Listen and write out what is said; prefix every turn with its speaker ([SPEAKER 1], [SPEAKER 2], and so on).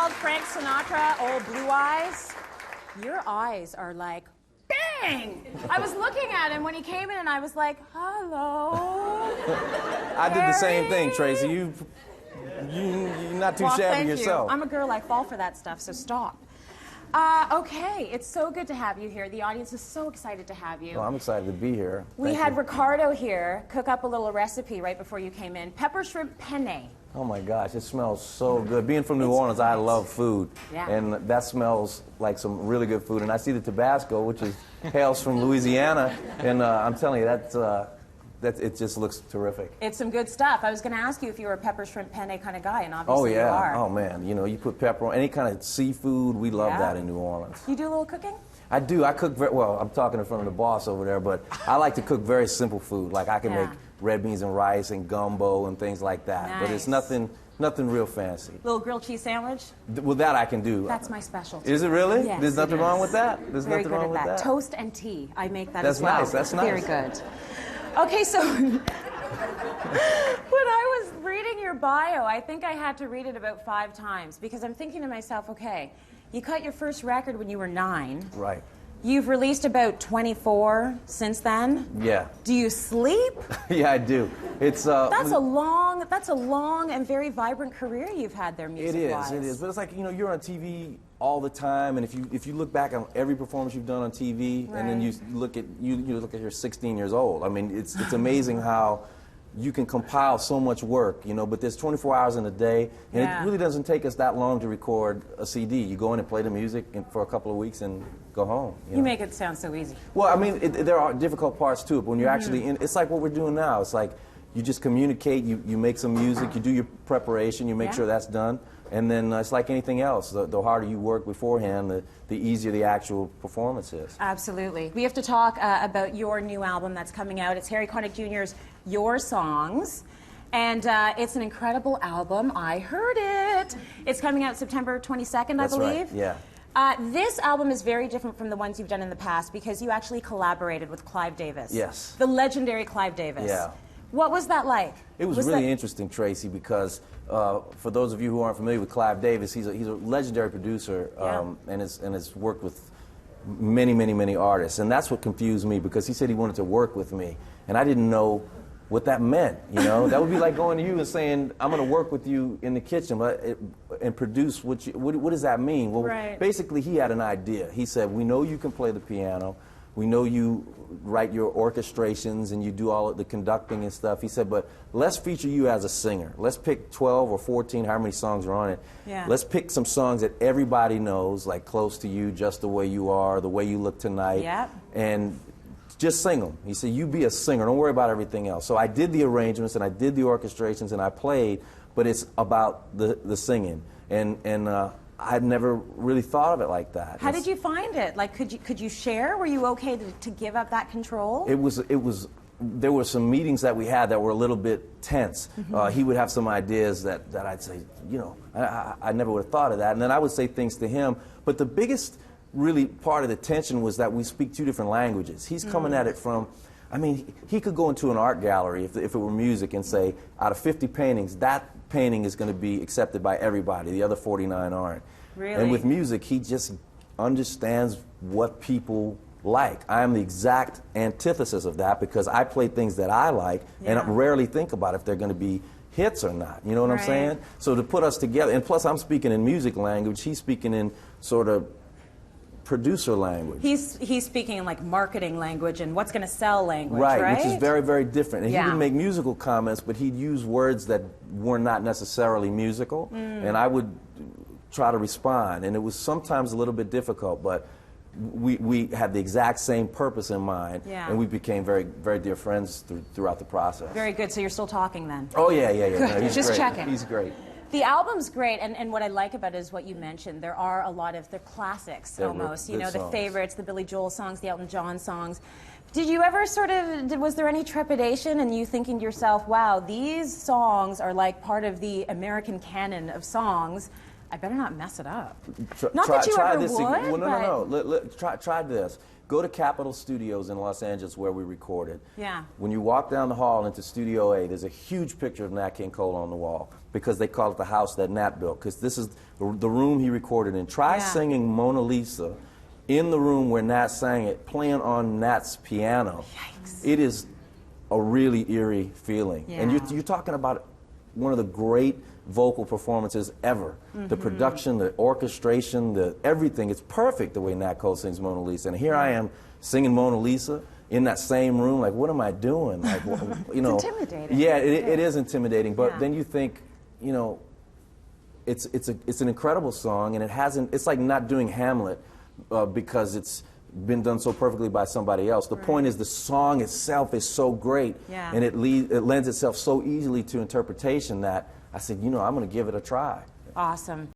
[SPEAKER 1] called Frank Sinatra, Old Blue Eyes. Your eyes are like, bang! I was looking at him when he came in and I was like, hello.
[SPEAKER 2] I did the same thing, Tracy. You're not too shabby
[SPEAKER 1] thank
[SPEAKER 2] yourself.
[SPEAKER 1] You. I'm a girl, I fall for that stuff, so stop. Okay, it's so good to have you here. The audience is so excited to have you.
[SPEAKER 2] Well, I'm excited to be here.
[SPEAKER 1] We had Ricardo here cook up a little recipe right before you came in. Pepper shrimp penne.
[SPEAKER 2] Oh my gosh, it smells so good. Being from New Orleans, I love food. Yeah. And that smells like some really good food. And I see the Tabasco, which hails from Louisiana, and I'm telling you, it just looks terrific.
[SPEAKER 1] It's some good stuff. I was going to ask you if you were a pepper shrimp penne kind of guy, and obviously you are.
[SPEAKER 2] Oh man, you know, you put pepper on any kind of seafood. We love that in New Orleans.
[SPEAKER 1] You do a little cooking?
[SPEAKER 2] I do. I cook very well. I'm talking in front of the boss over there, but I like to cook very simple food. Like I can make red beans and rice and gumbo and things like that.
[SPEAKER 1] Nice.
[SPEAKER 2] But it's nothing real fancy.
[SPEAKER 1] Little grilled cheese sandwich?
[SPEAKER 2] Well, that I can do.
[SPEAKER 1] That's my specialty.
[SPEAKER 2] Is it really?
[SPEAKER 1] Yes,
[SPEAKER 2] There's nothing wrong with that? There's
[SPEAKER 1] very
[SPEAKER 2] nothing
[SPEAKER 1] good
[SPEAKER 2] wrong
[SPEAKER 1] at
[SPEAKER 2] with that?
[SPEAKER 1] Toast and tea. I make that
[SPEAKER 2] That's
[SPEAKER 1] as well.
[SPEAKER 2] Nice. That's nice.
[SPEAKER 1] Very good. Okay, so when I was reading your bio, I think I had to read it about 5 times because I'm thinking to myself, okay, you cut your first record when you were 9.
[SPEAKER 2] Right.
[SPEAKER 1] You've released about 24 since then.
[SPEAKER 2] Yeah.
[SPEAKER 1] Do you sleep?
[SPEAKER 2] Yeah, I do. It's
[SPEAKER 1] that's a long and very vibrant career you've had there, music-wise.
[SPEAKER 2] It is. But it's like, you know, you're on TV all the time, and if you look back on every performance you've done on TV, and then you look at you're 16 years old. I mean, it's amazing how you can compile so much work, you know, but there's 24 hours in a day, and it really doesn't take us that long to record a CD. You go in and play the music for a couple of weeks and go home.
[SPEAKER 1] You make it sound so easy.
[SPEAKER 2] Well, I mean, there are difficult parts to it, but when you're actually in, it's like what we're doing now. It's like you just communicate, you make some music, you do your preparation, you make sure that's done, and then it's like anything else. The harder you work beforehand, the easier the actual performance is.
[SPEAKER 1] Absolutely. We have to talk about your new album that's coming out. It's Harry Connick Jr.'s Your Songs. And it's an incredible album. I heard it. It's coming out September 22nd, I believe.
[SPEAKER 2] Right. Yeah.
[SPEAKER 1] This album is very different from the ones you've done in the past because you actually collaborated with Clive Davis.
[SPEAKER 2] Yes.
[SPEAKER 1] The legendary Clive Davis.
[SPEAKER 2] Yeah.
[SPEAKER 1] What was that like?
[SPEAKER 2] It was really interesting, Tracy, because for those of you who aren't familiar with Clive Davis, he's a legendary producer and has worked with many artists. And that's what confused me because he said he wanted to work with me. And I didn't know what that meant, you know? That would be like going to you and saying, I'm going to work with you in the kitchen and produce what does that mean? Well, basically he had an idea. He said, we know you can play the piano. We know you write your orchestrations and you do all of the conducting and stuff. He said, but let's feature you as a singer. Let's pick 12 or 14, however many songs are on it. Yeah. Let's pick some songs that everybody knows, like Close to You, Just the Way You Are, The Way You Look Tonight, and just sing them. He said, you be a singer. Don't worry about everything else. So I did the arrangements and I did the orchestrations and I played, but it's about the singing. And I'd never really thought of it like that.
[SPEAKER 1] How did you find it? Like, could you share? Were you okay to give up that control?
[SPEAKER 2] There were some meetings that we had that were a little bit tense. He would have some ideas that I'd say, you know, I never would have thought of that. And then I would say things to him. But the biggest really part of the tension was that we speak 2 different languages. He's coming at it from, I mean, he could go into an art gallery if it were music and say, out of 50 paintings, that painting is going to be accepted by everybody. The other 49 aren't.
[SPEAKER 1] Really?
[SPEAKER 2] And with music, he just understands what people like. I am the exact antithesis of that because I play things that I like and I rarely think about if they're going to be hits or not. You know what I'm saying? So to put us together, and plus I'm speaking in music language, he's speaking in sort of producer language.
[SPEAKER 1] He's speaking in like marketing language and what's going to sell language, right?
[SPEAKER 2] Which is very different. And he would make musical comments, but he'd use words that were not necessarily musical, and I would try to respond. And it was sometimes a little bit difficult, but we had the exact same purpose in mind, and we became very dear friends throughout the process.
[SPEAKER 1] Very good. So you're still talking then?
[SPEAKER 2] Oh yeah. No, he's
[SPEAKER 1] just
[SPEAKER 2] great.
[SPEAKER 1] checking.
[SPEAKER 2] He's great.
[SPEAKER 1] The album's great, and what I like about it is what you mentioned. There are a lot of the classics, almost. You know, the favorites, the Billy Joel songs, the Elton John songs. Did you ever was there any trepidation in you thinking to yourself, wow, these songs are like part of the American canon of songs. I better not mess it up. Not that you ever would.
[SPEAKER 2] Well, no. Try this. Go to Capitol Studios in Los Angeles where we recorded.
[SPEAKER 1] Yeah.
[SPEAKER 2] When you walk down the hall into Studio A, there's a huge picture of Nat King Cole on the wall because they call it the house that Nat built, because this is the room he recorded in. Try singing Mona Lisa in the room where Nat sang it, playing on Nat's piano.
[SPEAKER 1] Yikes.
[SPEAKER 2] It is a really eerie feeling.
[SPEAKER 1] Yeah.
[SPEAKER 2] And you're talking about one of the great vocal performances ever. The production, the orchestration, the everything. It's perfect the way Nat Cole sings Mona Lisa. And here I am singing Mona Lisa in that same room. Like, what am I doing? Like, you know,
[SPEAKER 1] it's intimidating.
[SPEAKER 2] Yeah, it is intimidating. But then you think, you know, it's an incredible song, and it's like not doing Hamlet because it's been done so perfectly by somebody else. The point is the song itself is so great, and it lends itself so easily to interpretation that I said, you know, I'm going to give it a try.
[SPEAKER 1] Awesome.